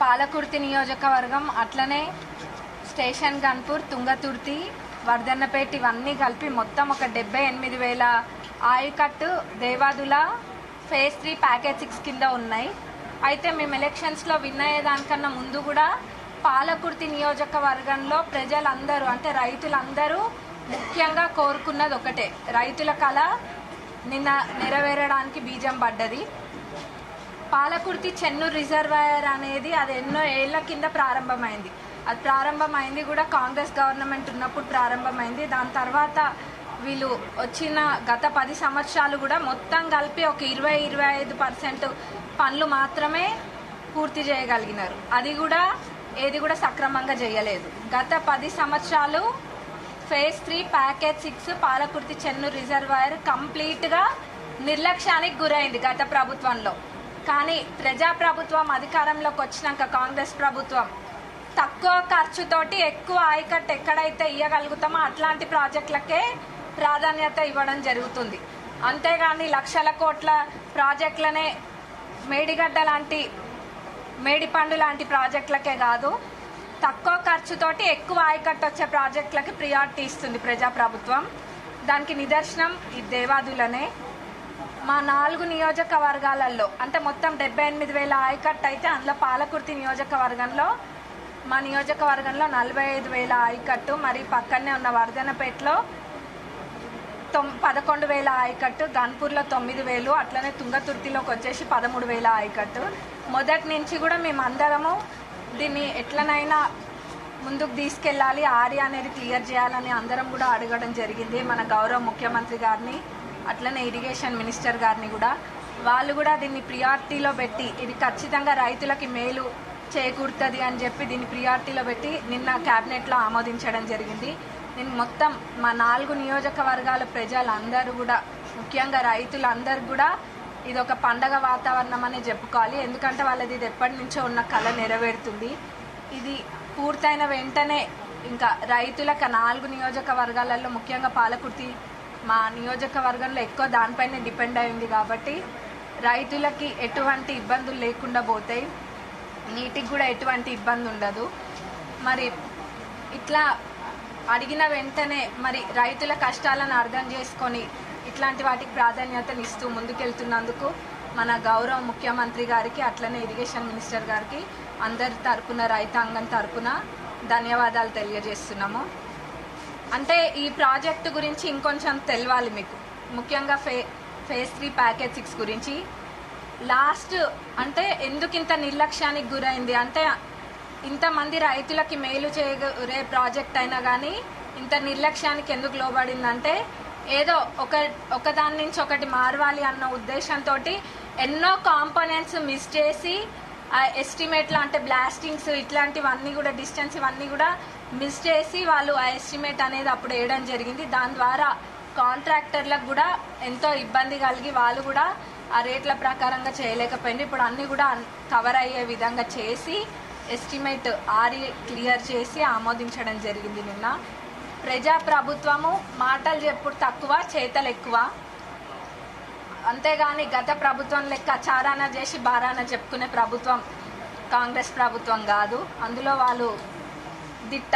పాలకుర్తి నియోజకవర్గం అట్లనే స్టేషన్ గన్పూర్, తుంగతుర్తి, వర్ధన్నపేట ఇవన్నీ కలిపి మొత్తం ఒక 78,000 ఆయకట్టు దేవాదుల ఫేజ్ 3 ప్యాకేజ్ 6 కింద ఉన్నాయి. అయితే మేము ఎలక్షన్స్లో విన్ అయ్యేదానికన్నా ముందు కూడా పాలకుర్తి నియోజకవర్గంలో ప్రజలందరూ అంటే రైతులందరూ ముఖ్యంగా కోరుకున్నది ఒకటే, రైతుల కళ నిన్న నెరవేరడానికి బీజం పడ్డది. పాలకుర్తి చెన్నూరు రిజర్వాయర్ అనేది అది ఎన్నో ఏళ్ల కింద ప్రారంభమైంది. అది ప్రారంభమైంది కూడా కాంగ్రెస్ గవర్నమెంట్ ఉన్నప్పుడు ప్రారంభమైంది. దాని తర్వాత వీళ్ళు వచ్చిన గత 10 సంవత్సరాలు కూడా మొత్తం కలిపి ఒక 20-25% పనులు మాత్రమే పూర్తి చేయగలిగినారు. అది కూడా ఏది కూడా సక్రమంగా చేయలేదు. గత 10 సంవత్సరాలు phase 3 package 6 Palakurthi Chennur reservoir కంప్లీట్గా నిర్లక్ష్యానికి గురైంది గత ప్రభుత్వంలో. కానీ ప్రజాప్రభుత్వం అధికారంలోకి వచ్చినాక కాంగ్రెస్ ప్రభుత్వం తక్కువ ఖర్చుతోటి ఎక్కువ ఆయకట్టు ఎక్కడైతే ఇవ్వగలుగుతామో అట్లాంటి ప్రాజెక్టులకే ప్రాధాన్యత ఇవ్వడం జరుగుతుంది. అంతేగాని లక్షల కోట్ల ప్రాజెక్టులనే మేడిగడ్డ లాంటి మేడిపండు లాంటి ప్రాజెక్టులకే కాదు, తక్కువ ఖర్చుతోటి ఎక్కువ ఆయకట్టు వచ్చే ప్రాజెక్టులకి ప్రియారిటీ ఇస్తుంది ప్రజాప్రభుత్వం. దానికి నిదర్శనం ఈ దేవాదులనే. మా 4 నియోజకవర్గాలలో అంటే మొత్తం 78,000 ఆయకట్టు అయితే అందులో పాలకుర్తి నియోజకవర్గంలో మా నియోజకవర్గంలో 45,000 ఆయకట్టు, మరి పక్కనే ఉన్న వర్ధనపేటలో 11,000 ఆయకట్టు, గన్పూర్లో 9,000, అట్లనే తుంగతుర్తిలోకి వచ్చేసి 13,000 ఆయకట్టు. మొదటి నుంచి కూడా మేమందరము దీన్ని ఎట్లనైనా ముందుకు తీసుకెళ్ళాలి, ఆర్య అనేది క్లియర్ చేయాలని అందరం కూడా అడగడం జరిగింది మన గౌరవ ముఖ్యమంత్రి గారిని, అట్లనే ఇరిగేషన్ మినిస్టర్ గారిని కూడా. వాళ్ళు కూడా దీన్ని ప్రియారిటీలో పెట్టి ఇది ఖచ్చితంగా రైతులకి మేలు చేకూరుతుంది అని చెప్పి దీన్ని ప్రియారిటీలో పెట్టి నిన్న క్యాబినెట్లో ఆమోదించడం జరిగింది. నేను మొత్తం మా 4 నియోజకవర్గాల ప్రజలందరూ కూడా ముఖ్యంగా రైతులందరూ కూడా ఇది ఒక పండగ వాతావరణం అని చెప్పుకోవాలి. ఎందుకంటే వాళ్ళది ఇది ఎప్పటి నుంచో ఉన్న కళ నెరవేరుతుంది. ఇది పూర్తయిన వెంటనే ఇంకా రైతులకు 4 నియోజకవర్గాలలో ముఖ్యంగా పాలకుర్తి మా నియోజకవర్గంలో ఎక్కువ దానిపైనే డిపెండ్ అయింది కాబట్టి రైతులకి ఎటువంటి ఇబ్బందులు లేకుండా పోతాయి, నీటికి కూడా ఎటువంటి ఇబ్బంది ఉండదు. మరి ఇట్లా అడిగిన వెంటనే మరి రైతుల కష్టాలను అర్థం చేసుకొని ఇట్లాంటి వాటికి ప్రాధాన్యతనిస్తూ ముందుకెళ్తున్నందుకు మన గౌరవ ముఖ్యమంత్రి గారికి అట్లనే ఇరిగేషన్ మినిస్టర్ గారికి అందరి తరపున రైతాంగం తరపున ధన్యవాదాలు తెలియజేస్తున్నాము. అంటే ఈ ప్రాజెక్టు గురించి ఇంకొంచెం తెలవాలి మీకు, ముఖ్యంగా ఫేజ్ 3 ప్యాకేజ్ 6 గురించి. లాస్ట్ అంటే ఎందుకు ఇంత నిర్లక్ష్యానికి గురైంది అంటే ఇంతమంది రైతులకి మేలు చేయగరే ప్రాజెక్ట్ అయినా కానీ ఇంత నిర్లక్ష్యానికి ఎందుకు లోబడిందంటే ఏదో ఒకదాని నుంచి ఒకటి మారవాలి అన్న ఉద్దేశంతో ఎన్నో కాంపోనెంట్స్ మిస్ చేసి ఎస్టిమేట్లు అంటే బ్లాస్టింగ్స్ ఇట్లాంటివన్నీ కూడా డిస్టెన్స్ ఇవన్నీ కూడా మిస్ చేసి వాళ్ళు ఆ ఎస్టిమేట్ అనేది అప్పుడు వేయడం జరిగింది. దాని ద్వారా కాంట్రాక్టర్లకు కూడా ఎంతో ఇబ్బంది కలిగి వాళ్ళు కూడా ఆ రేట్ల ప్రకారంగా చేయలేకపోయింది. ఇప్పుడు అన్నీ కూడా కవర్ అయ్యే విధంగా చేసి ఎస్టిమేట్ క్లియర్ చేసి ఆమోదించడం జరిగింది నిన్న. ప్రజాప్రభుత్వము మాటలు చెప్పుడు తక్కువ, చేతలు ఎక్కువ. అంతేగాని గత ప్రభుత్వం లెక్క చారాన చేసి బారాన చెప్పుకునే ప్రభుత్వం కాంగ్రెస్ ప్రభుత్వం కాదు. అందులో వాళ్ళు దిట్ట,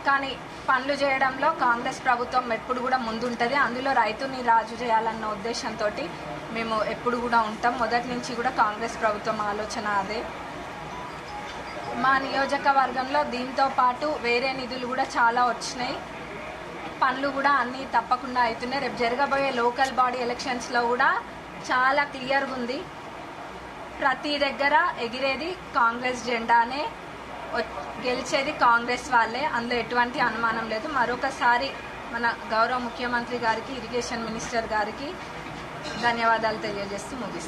కానీ పనులు చేయడంలో కాంగ్రెస్ ప్రభుత్వం ఎప్పుడు కూడా ముందుంటుంది. అందులో రైతుని రాజు చేయాలన్న ఉద్దేశంతో మేము ఎప్పుడు కూడా ఉంటాం. మొదటి నుంచి కూడా కాంగ్రెస్ ప్రభుత్వం ఆలోచన అదే. మా నియోజకవర్గంలో దీంతో పాటు వేరే నిధులు కూడా చాలా వచ్చినాయి, పనులు కూడా అన్నీ తప్పకుండా అవుతున్నాయి. రేపు జరగబోయే లోకల్ బాడీ ఎలక్షన్స్లో కూడా చాలా క్లియర్గా ఉంది, ప్రతి దగ్గర ఎగిరేది కాంగ్రెస్ జెండానే, గెలిచేది కాంగ్రెస్ వాళ్ళే, అందులో ఎటువంటి అనుమానం లేదు. మరొకసారి మన గౌరవ ముఖ్యమంత్రి గారికి ఇరిగేషన్ మినిస్టర్ గారికి ధన్యవాదాలు తెలియజేస్తూ ముగిస్తాం.